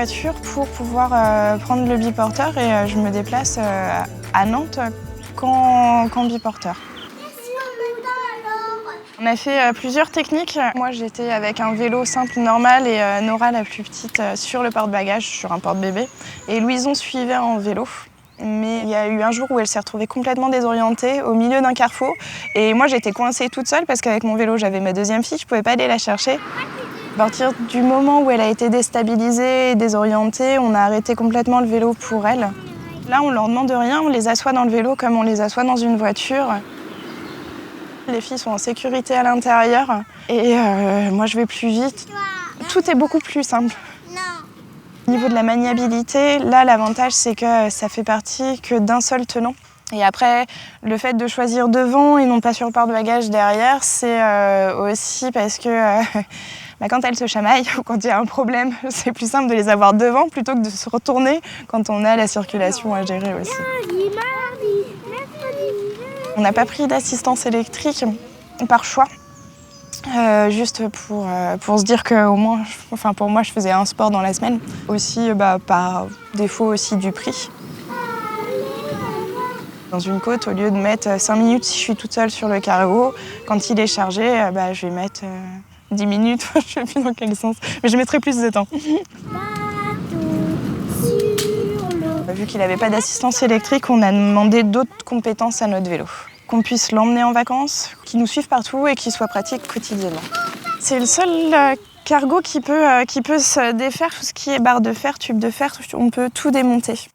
voiture pour pouvoir prendre le biporteur et je me déplace à Nantes qu'en biporteur. On a fait plusieurs techniques. Moi, j'étais avec un vélo simple normal et Nora, la plus petite, sur le porte-bagages, sur un porte-bébé. Et Louison suivait en vélo. Mais il y a eu un jour où elle s'est retrouvée complètement désorientée au milieu d'un carrefour. Et moi, j'étais coincée toute seule parce qu'avec mon vélo, j'avais ma deuxième fille, je ne pouvais pas aller la chercher. À partir du moment où elle a été déstabilisée et désorientée, on a arrêté complètement le vélo pour elle. Là, on leur demande rien, on les assoit dans le vélo comme on les assoit dans une voiture. Les filles sont en sécurité à l'intérieur et moi, je vais plus vite. Tout est beaucoup plus simple. Au niveau de la maniabilité, là, l'avantage, c'est que ça fait partie que d'un seul tenant. Et après, le fait de choisir devant et non pas sur le porte-bagages derrière, c'est aussi parce que quand elles se chamaillent ou quand il y a un problème, c'est plus simple de les avoir devant plutôt que de se retourner quand on a la circulation à gérer aussi. On n'a pas pris d'assistance électrique par choix. Juste pour se dire que au moins, pour moi, je faisais un sport dans la semaine. Aussi par défaut aussi du prix. Dans une côte, au lieu de mettre 5 minutes si je suis toute seule sur le cargo, quand il est chargé, je vais mettre 10 minutes, je ne sais plus dans quel sens, mais je mettrai plus de temps. Vu qu'il n'avait pas d'assistance électrique, on a demandé d'autres compétences à notre vélo. Qu'on puisse l'emmener en vacances, qu'il nous suive partout et qu'il soit pratique quotidiennement. C'est le seul cargo qui peut se défaire, tout ce qui est barre de fer, tube de fer, on peut tout démonter.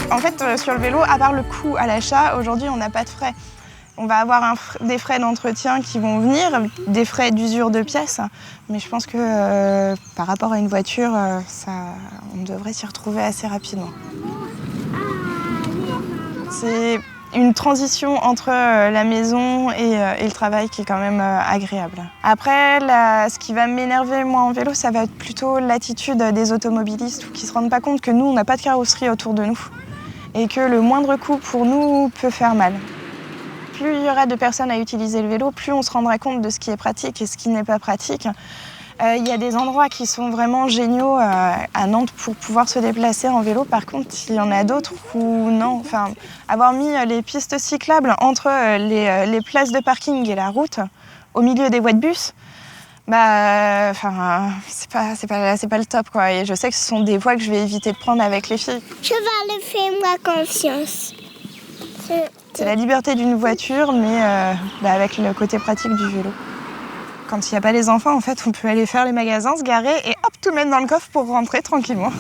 En fait, sur le vélo, à part le coût à l'achat, aujourd'hui, on n'a pas de frais. On va avoir des frais d'entretien qui vont venir, des frais d'usure de pièces. Mais je pense que par rapport à une voiture, on devrait s'y retrouver assez rapidement. C'est une transition entre la maison et le travail qui est quand même agréable. Après, ce qui va m'énerver moi en vélo, ça va être plutôt l'attitude des automobilistes qui ne se rendent pas compte que nous, on n'a pas de carrosserie autour de nous et que le moindre coup pour nous peut faire mal. Plus il y aura de personnes à utiliser le vélo, plus on se rendra compte de ce qui est pratique et ce qui n'est pas pratique. Il y a des endroits qui sont vraiment géniaux à Nantes pour pouvoir se déplacer en vélo. Par contre, il y en a d'autres où non. Enfin, avoir mis les pistes cyclables entre les places de parking et la route, au milieu des voies de bus, c'est pas le top, quoi. Et je sais que ce sont des voies que je vais éviter de prendre avec les filles. Cheval, fais-moi confiance. C'est la liberté d'une voiture, mais avec le côté pratique du vélo. Quand il n'y a pas les enfants, en fait, on peut aller faire les magasins, se garer et hop, tout mettre dans le coffre pour rentrer tranquillement.